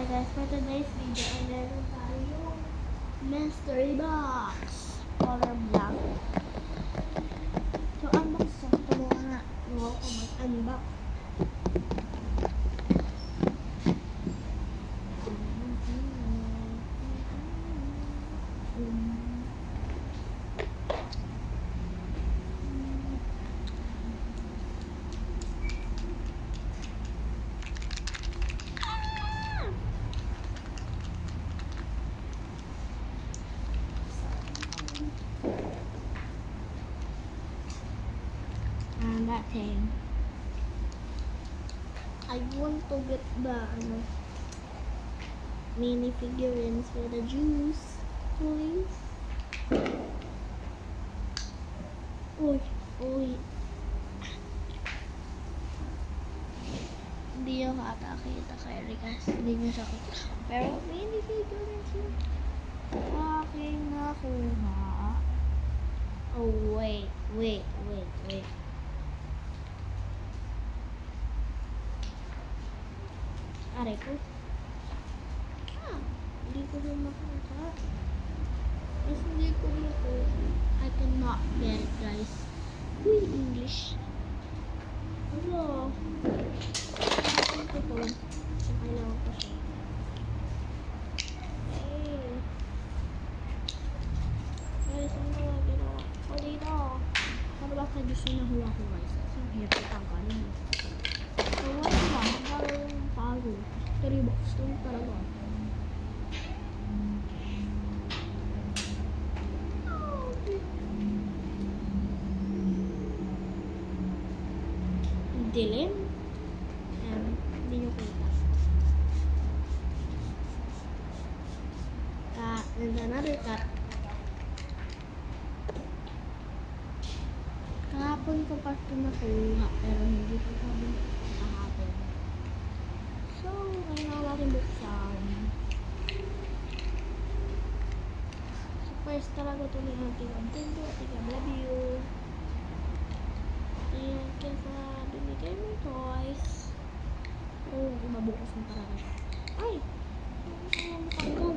guys, for today's video ay meron tayong mystery box color black. So unbox ko ito muna. Huwag ko mag-unbox. And that thing. I want to get the mini figurines for the juice, please. Uy, uy. Hindi yung katakita kay Rikas. Hindi niya siya kita. Pero mini figurines yun. Aking nakuha. Oh, wait. Aray ko. Hindi ko rin makita. Mas hindi ko makita. I cannot get it, guys. Uy, English. Hello. Ito po. Kailangan ko siya. Hey. Guys, ano na ginawa? O, dito. Ano ba ka gusto na hula ko, guys? Ang hirap itanggalin. So, wala ba? Parang pago. 3 box lang talaga. Dilim. Hindi nyo kita. And another cut. Kahapon ko pa ito nakuha, pero hindi ko sabi kahapon. So, ngayon natin buksan. Surprise talaga ito ni ating Nintendo. I love you. Ayan, kaya binigay mo toys. Oh, mabukas mo parang. Ay! Ano matanggal?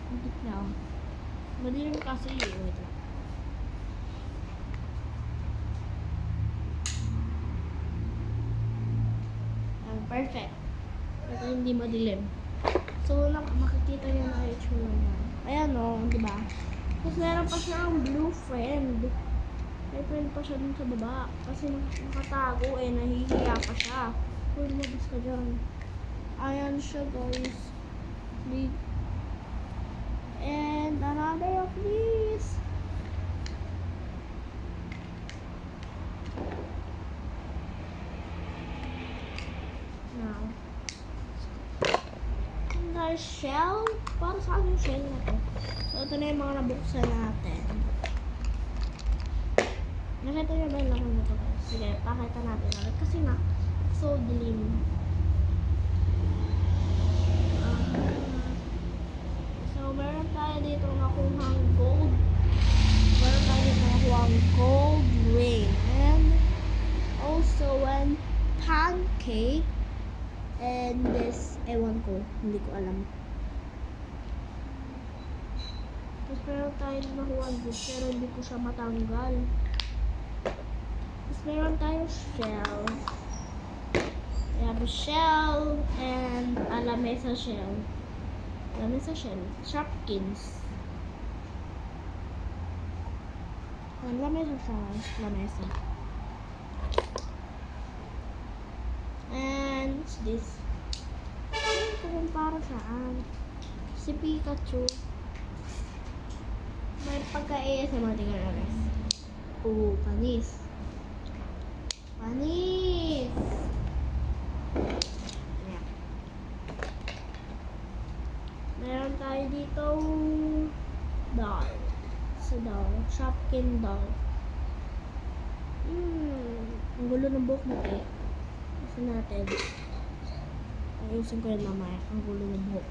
Hindi na. Madilim kasi yun. Wait lang. Perfect. Pero hindi madilim. So, makikita nyo na itsura niya. Ayan o, diba? Tapos meron pa siya ang blue friend. May friend pa siya dun sa baba. Kasi nakatago eh, nahihiya pa siya. Kung lumabas ka dyan. Ayan siya, guys. And another of these. Now. And shell. Para saan yung shell na to? So, ito na yung mga nabuksan natin. Nakita nyo ba yung laman nito, guys? Sige, pakita natin ulit. Kasi na, so dilim. So, meron tayo dito nakuhang gold. Meron tayo dito nakuhang gold ring. And also, one pancake. And this, ewan ko, hindi ko alam. Tapos meron tayo nakuha this, pero hindi ko siya matanggal. Tapos meron tayo shell. We have a shell and a lamesa shell. Lamesa shell. Sharpkins. And lamesa shell. Lamesa. And what's this? Ito kung para saan. Si Pikachu. May pagka-AS sa mga tingnan na guys. Oh, panis. Panis! Ayan. Meron tayo dito doll. Sa doll. Shopkin doll. Ang gulo ng buhok mo eh. Kasi natin. Ayusin ko yun mamaya. Ang gulo ng buhok.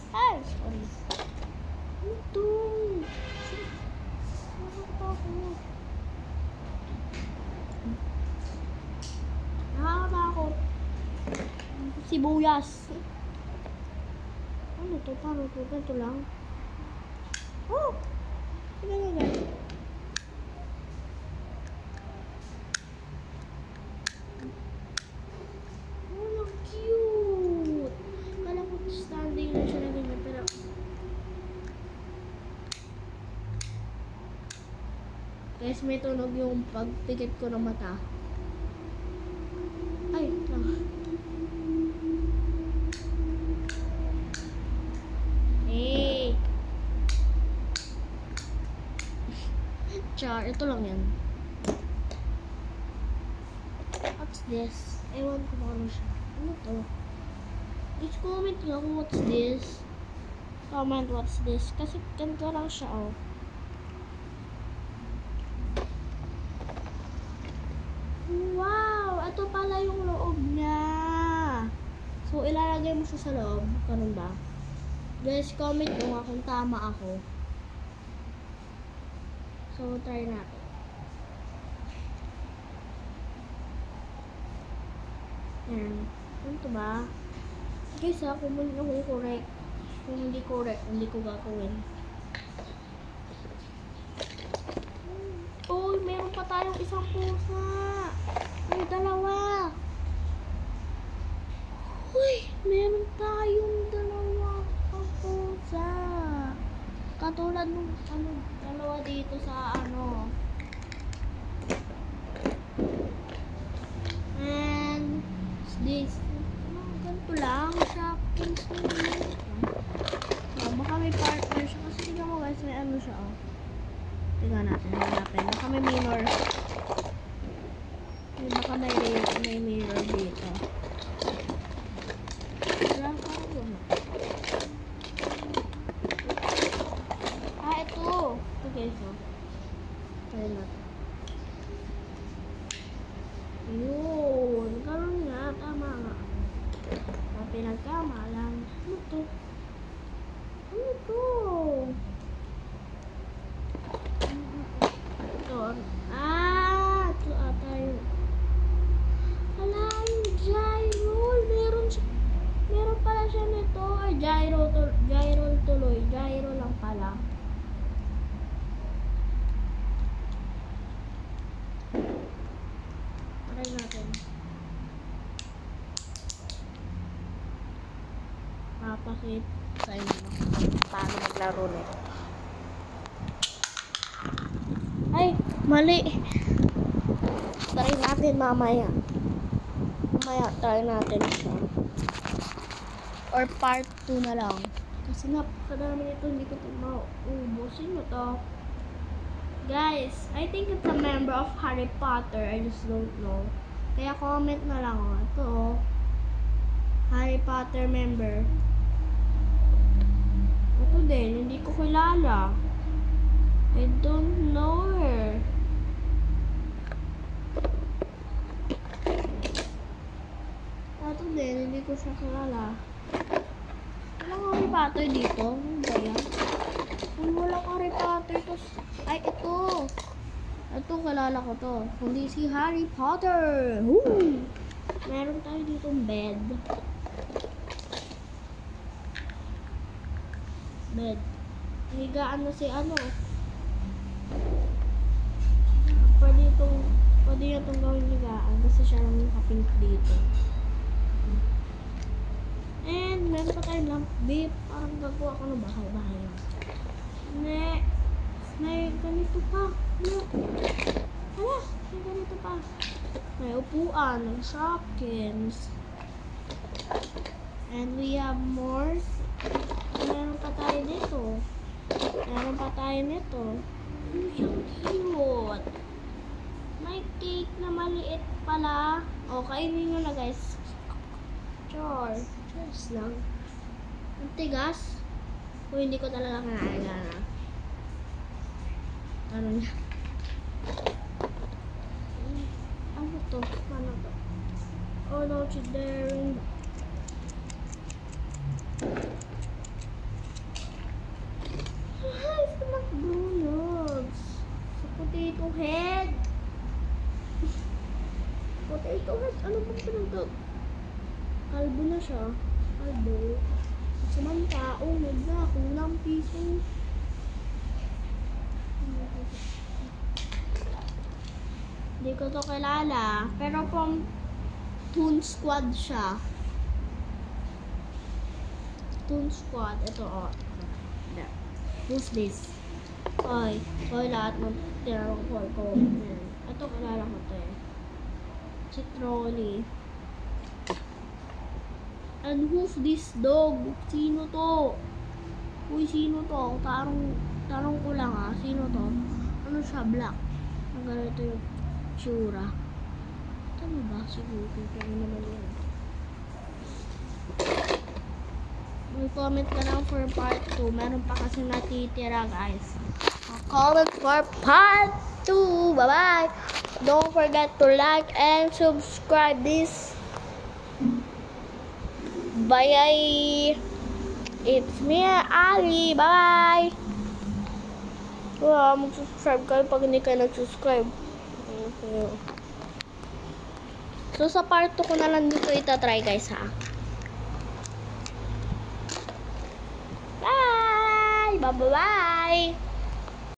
Ay! Sorry. Ito! Nakakatakot. sibuyas. Ano to? Paano to? Ganito lang. Oh! Tignan nyo guys. Oh, ang cute! Kala ko standing na siya na ganyan, pero guys, may tunog yung pagpikit ko ng mata. Ay, Hey! Char, ito lang yan. What's this? Ewan ko ba ano siya. Ano to? Please comment nga kung what's this. Comment what's this. Kasi ganito lang siya, oh. Wow! Ito pala yung loob niya. So, ilalagay mo siya sa loob. Ganun ba? Guys, comment mo nga kung tama ako. So, try natin. Yan. Ano ba? Guys, kung muli ako correct. Kung hindi correct, hindi ko gagawin. Oh, meron pa tayong isang pusa. May dalawa. Uy, meron tayong dalawa pusa. Katulad nung dalawa dito sa ano. And this. Ganito lang. Shoppings na. Baka may partner siya. Kasi tignan mo guys, may ano siya. Oh. Tignan natin. Hanapin. Baka may mirror. Baka may mirror dito. Wala ka rin. Ah, ito. Ito guys. Oh. Try natin. Yun. Karoon nga. Tama nga. Pinagkamalan. Ano to? Ano to? Ito. Ah! Ito ata yun. Hala, yung gyro. Meron pala siya nito. Ay, gyro tuloy. Gyro lang pala. Try natin. Papakit sa inyo paano maglaro nito. Ay, mali. Try natin mamaya. Try natin siya. Or part 2 na lang. Kasi napakadami nito, hindi ko ito mauubusin mo to. Guys, I think it's a member of Harry Potter. I just don't know. Kaya comment na lang. Oh. Ito, Harry Potter member. Ito din, hindi ko kilala. I don't know her. Ito din, hindi ko siya kilala. Walang Harry Potter dito. Ano ba yan? Kung walang Harry Potter, ay, ito. Ito, kilala ko to. Kundi si Harry Potter. Woo! Meron tayo ditong bed. Higaan na si ano. Pwede yung itong gawin higaan kasi siya lang nakapink dito. And meron pa tayong lamp beep. Parang gagawa ko ng bahay-bahay lang. May ganito pa. Hala, may ganito pa. May upuan ng Shopkins. And we have more. Meron pa tayo dito. Meron pa tayo nito. Yung cute. May cake na maliit pala. O, kainin nyo na guys. Cheers lang. Ang tigas. Kung hindi ko talaga kailangan. Ano niya? Ano to? Ano to? Oh no, she's daring. Hi, sa McDonald's. Sa potato head. Potato head? Ano ba pinagdod? Kalbo na siya. Kalbo. Samantao, kulang piso. Hindi ko to kilala. Pero from Toon Squad siya. Toon Squad. Ito, oh. Who's this? Oy, lahat ng tinarong ko. Ito, kilala ko to eh. Si Trolly. And who's this dog? Sino to? Uy, sino to? Tarong ko lang ah. Sino to? Ano siya? Black. Ang ganito yung tsura. Tama ba? Siguro. Pero naman yun. Mag-comment ka lang for part 2. Meron pa kasi natitira, guys. Comment for part 2. Bye-bye. Don't forget to like and subscribe this. Bye. It's me, Ali. Bye. Mag-subscribe kayo pag hindi kayo nag-subscribe. So, sa part 2 ko na lang dito itatry, guys, ha? Bye! Bye-bye!